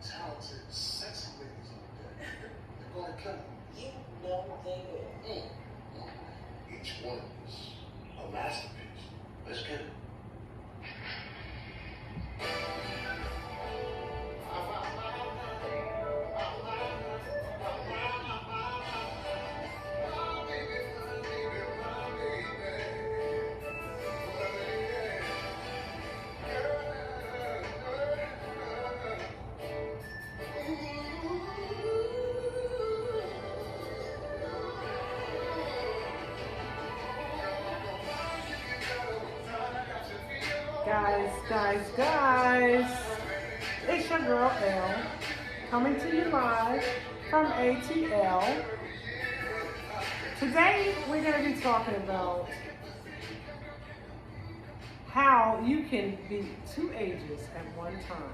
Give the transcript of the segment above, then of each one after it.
talented, sexy ladies out there. They're gonna kill them. You know they will. Each one is a masterpiece. Let's get it. Guys, it's your girl Elle coming to you live from ATL. Today we're going to be talking about how you can be two ages at one time.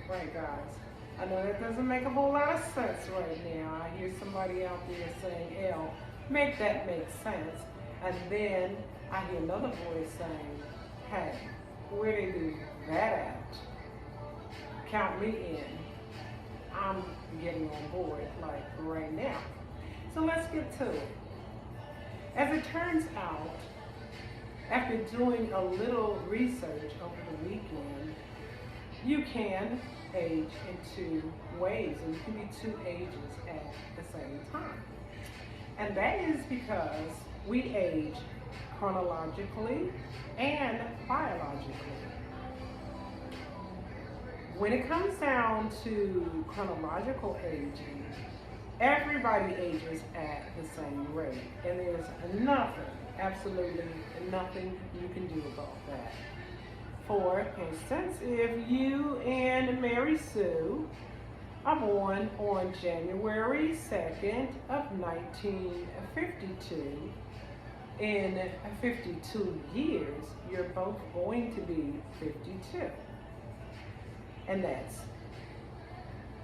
Right, guys? I know that doesn't make a whole lot of sense right now. I hear somebody out there saying, Elle, make that make sense. And then I hear another voice saying, hey, where they do that at? Count me in. I'm getting on board like right now. So let's get to it. As it turns out, after doing a little research over the weekend, you can age in two ways, and you can be two ages at the same time. And that is because we age chronologically and biologically. When it comes down to chronological aging, everybody ages at the same rate, and there's nothing, absolutely nothing you can do about that. For instance, if you and Mary Sue are born on January 2nd of 1952, in 52 years, you're both going to be 52. And that's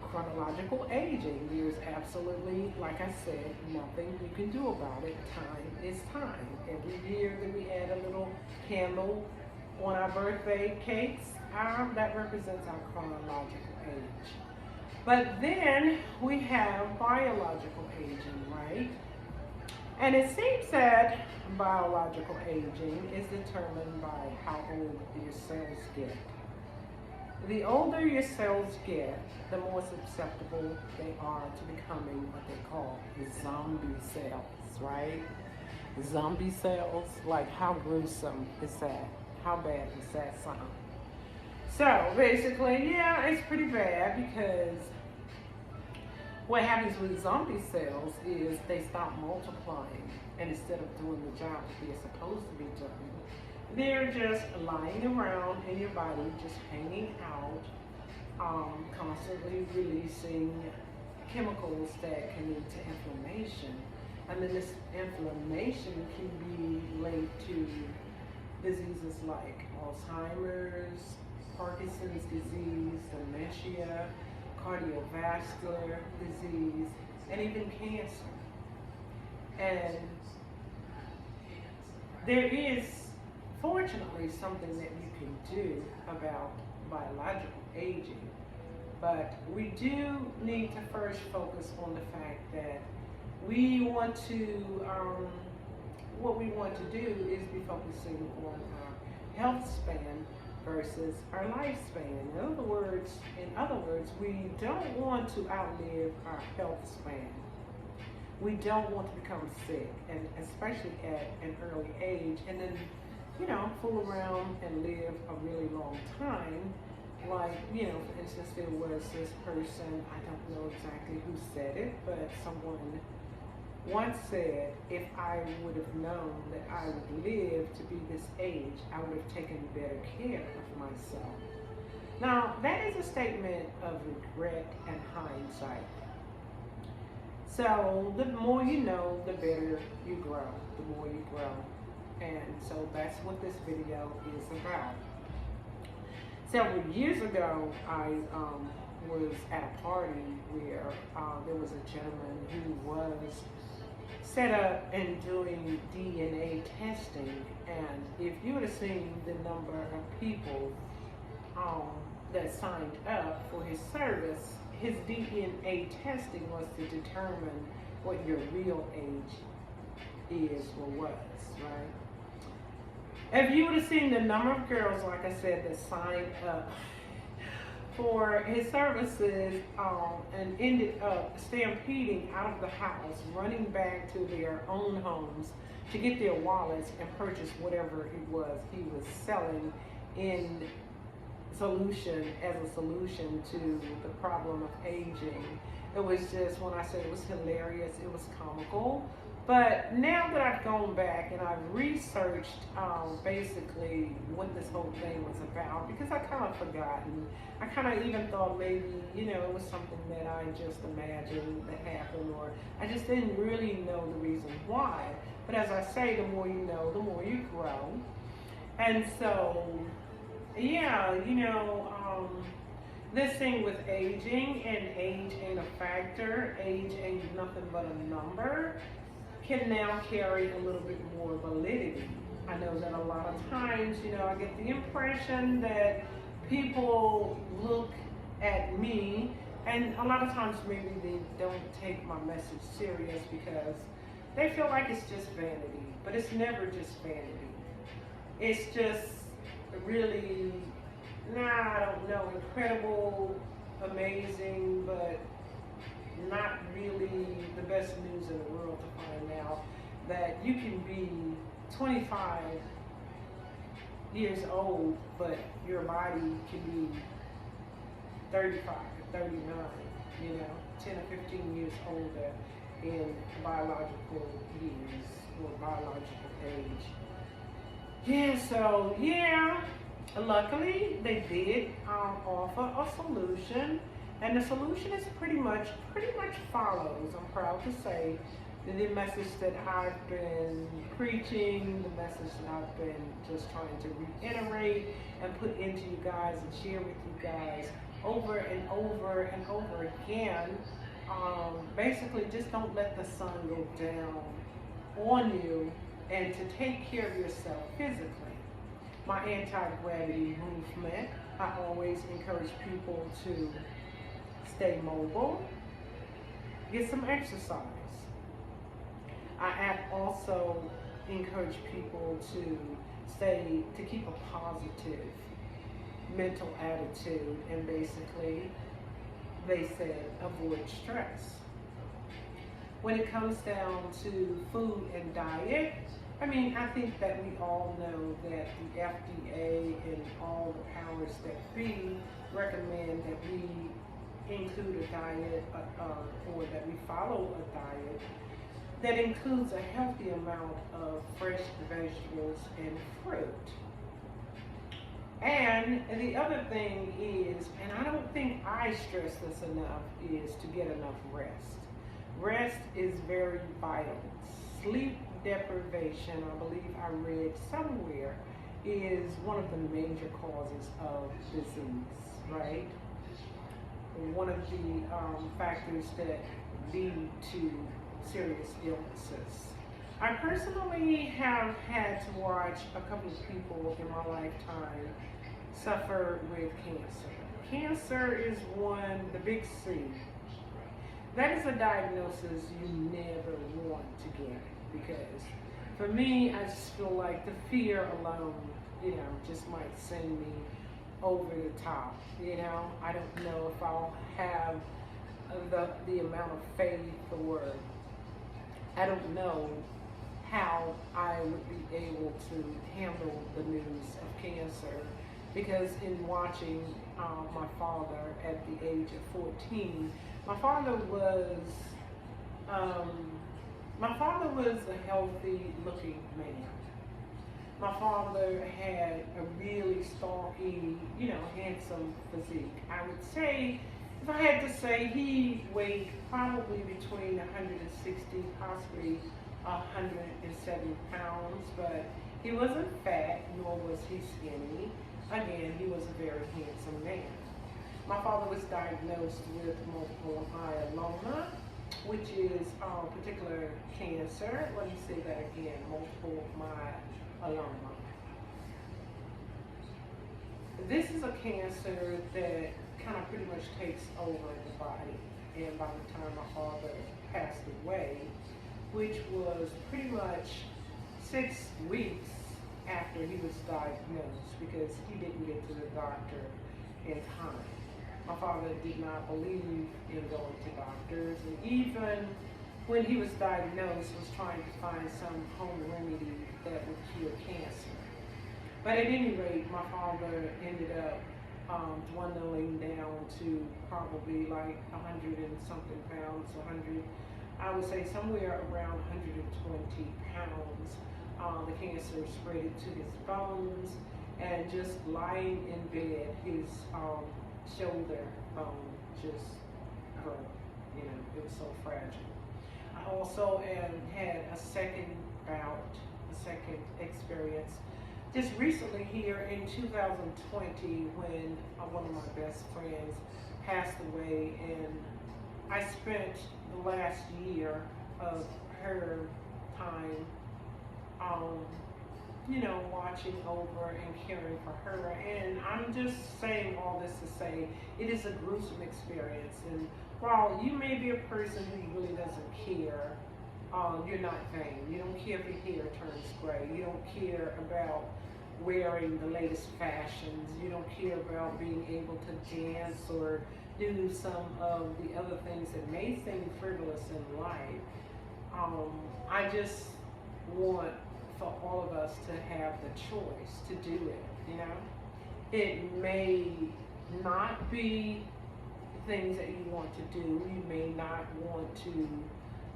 chronological aging. There's absolutely, like I said, nothing you can do about it. Time is time. Every year that we add a little candle on our birthday cakes, that represents our chronological age. But then we have biological aging, right? And it seems that biological aging is determined by how old your cells get. The older your cells get, the more susceptible they are to becoming what they call zombie cells, right? Zombie cells, like how gruesome is that? How bad does that sound? So basically, yeah, it's pretty bad because what happens with zombie cells is they stop multiplying, and instead of doing the job that they're supposed to be doing, they're just lying around in your body, just hanging out, constantly releasing chemicals that can lead to inflammation. And then this inflammation can be linked to diseases like Alzheimer's, Parkinson's disease, dementia, cardiovascular disease, and even cancer. And there is, fortunately, something that you can do about biological aging, but we do need to first focus on the fact that we want to, what we want to do is be focusing on our health span versus our lifespan. In other words, we don't want to outlive our health span. We don't want to become sick, and especially at an early age, and then, fool around and live a really long time. Like, for instance, there was this person, I don't know exactly who said it, but someone once said, if I would have known that I would live to be this age, I would have taken better care of myself. Now, that is a statement of regret and hindsight. So the more you know, the better you grow, the more you grow. And so that's what this video is about. Several years ago, I was at a party where there was a gentleman who was set up and doing DNA testing, and if you would have seen the number of people that signed up for his service, his DNA testing was to determine what your real age is or was, right? If you would have seen the number of girls, like I said, that signed up for his services and ended up stampeding out of the house, running back to their own homes to get their wallets and purchase whatever it was he was selling in solution, as a solution to the problem of aging. It was just, when I said it was hilarious, it was comical. But now that I've gone back and I've researched basically what this whole thing was about, because I kind of forgotten. I kind of even thought maybe, it was something that I just imagined that happened, or I just didn't really know the reason why. But as I say, the more you know, the more you grow. And so, yeah, this thing with aging, and age ain't a factor, age ain't nothing but a number, can now carry a little bit more validity. I know that a lot of times, I get the impression that people look at me, and a lot of times maybe they don't take my message serious because they feel like it's just vanity. But it's never just vanity. It's just really, I don't know, incredible, amazing, but not really the best news in the world to find out that you can be 25 years old, but your body can be 35, 39, 10 or 15 years older in biological years or biological age. Yeah, so luckily they did offer a solution, and the solution is pretty much follows. I'm proud to say that the message that I've been preaching, the message that I've been just trying to reiterate and put into you guys and share with you guys over and over and over again. Basically, just don't let the sun go down on you, and to take care of yourself physically. My anti-gravity movement, I always encourage people to stay mobile, get some exercise. I also encourage people to keep a positive mental attitude, and basically, they said avoid stress. When it comes down to food and diet, I think that we all know that the FDA and all the powers that be recommend that we include a diet, or that we follow a diet that includes a healthy amount of fresh vegetables and fruit. And the other thing is, and I don't think I stress this enough, is to get enough rest. Rest is very vital. Sleep deprivation, I believe I read somewhere, is one of the major causes of disease, right? One of the factors that lead to serious illnesses. I personally have had to watch a couple of people in my lifetime suffer with cancer. Cancer is the big C. That is a diagnosis you never want to get, because for me, I just feel like the fear alone, just might send me over the top. I don't know if I'll have the amount of faith, or I don't know how I would be able to handle the news of cancer, because in watching my father at the age of 14, my father was a healthy looking man. My father had a really stocky, handsome physique. I would say, if I had to say, he weighed probably between 160, possibly 170 pounds, but he wasn't fat, nor was he skinny. Again, he was a very handsome man. My father was diagnosed with multiple myeloma, which is a particular cancer. Let me say that again, multiple myeloma. this is a cancer that kind of pretty much takes over the body. And by the time my father passed away, which was pretty much 6 weeks after he was diagnosed, because he didn't get to the doctor in time. My father did not believe in going to doctors, and even when he was diagnosed, was trying to find some home remedy that would cure cancer. But at any rate, my father ended up dwindling down to probably like 100 and something pounds, 100, I would say somewhere around 120 pounds. The cancer spread it to his bones, and just lying in bed, his shoulder bone just broke. You know, it was so fragile. I also had a second bout, a second experience just recently here in 2020 when one of my best friends passed away, and I spent the last year of her time, you know, watching over and caring for her. And I'm just saying all this to say it is a gruesome experience. And while you may be a person who really doesn't care, you're not vain. You don't care if your hair turns gray. You don't care about wearing the latest fashions. You don't care about being able to dance or do some of the other things that may seem frivolous in life. I just want for all of us to have the choice to do it, you know? It may not be things that you want to do. You may not want to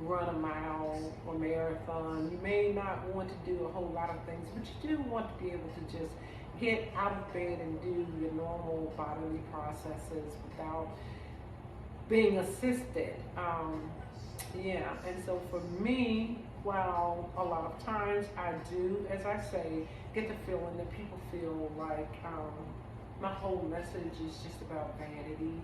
run a mile or marathon. You may not want to do a whole lot of things, but you do want to be able to just get out of bed and do your normal bodily processes without being assisted. Yeah, and so for me, while a lot of times I do, as I say, get the feeling that people feel like my whole message is just about vanity.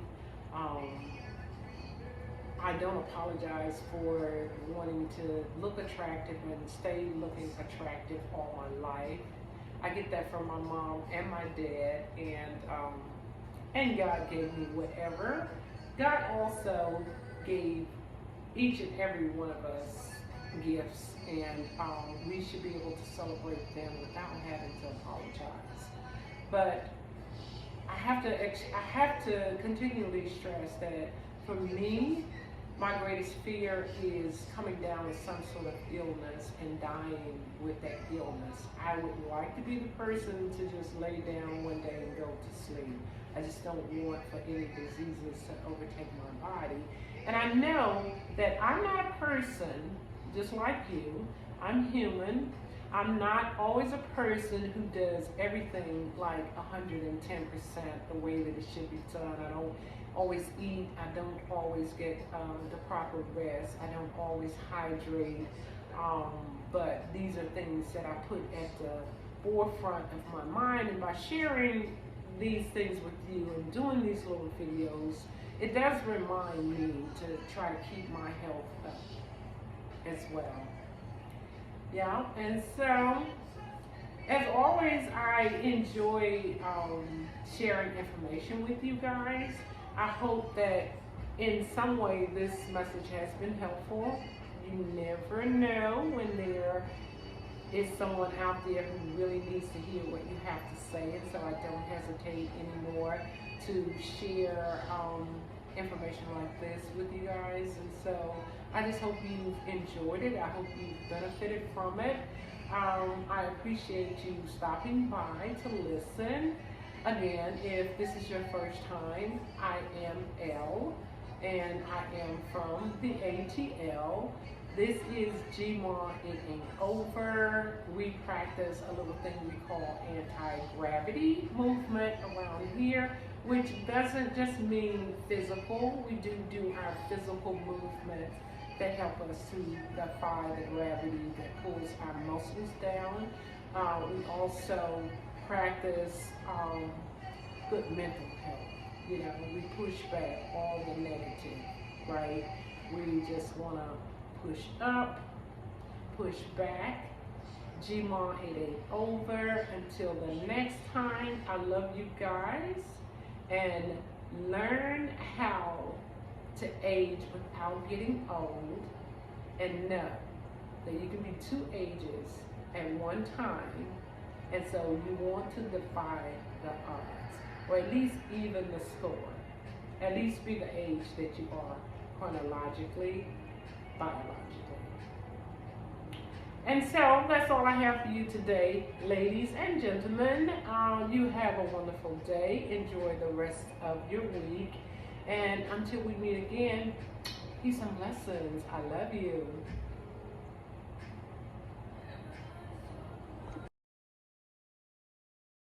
I don't apologize for wanting to look attractive and stay looking attractive all my life. I get that from my mom and my dad, and God gave me whatever. God also gave each and every one of us gifts, and we should be able to celebrate them without having to apologize. But I have to continually stress that for me, my greatest fear is coming down with some sort of illness and dying with that illness. I would like to be the person to just lay down one day and go to sleep. I just don't want for any diseases to overtake my body. And I know that I'm not a person just like you. I'm human. I'm not always a person who does everything like 110% the way that it should be done. I don't always eat. I don't always get the proper rest. I don't always hydrate. But these are things that I put at the forefront of my mind. And by sharing these things with you and doing these little videos, it does remind me to try to keep my health up as well. Yeah, and so as always, I enjoy sharing information with you guys. I hope that in some way this message has been helpful. You never know when there is someone out there who really needs to hear what you have to say, and so I don't hesitate anymore to share information like this with you guys. And so I just hope you've enjoyed it. I hope you've benefited from it. I appreciate you stopping by to listen. Again, if this is your first time, I am Elle, and I am from the ATL. This is GMA It Ain't Over. We practice a little thing we call anti-gravity movement around here, which doesn't just mean physical. We do our physical movements that help us to defy the gravity that pulls our muscles down. We also practice good mental health. You know, we push back all the negative, right? We just want to push up, push back, Gmon88 over. Until the next time, I love you guys, and learn how to age without getting old, and know that you can be two ages at one time, and so you want to defy the odds, or at least even the score. At least be the age that you are chronologically, biologically. And so that's all I have for you today, ladies and gentlemen. You have a wonderful day. Enjoy the rest of your week. And until we meet again, peace and blessings. I love you.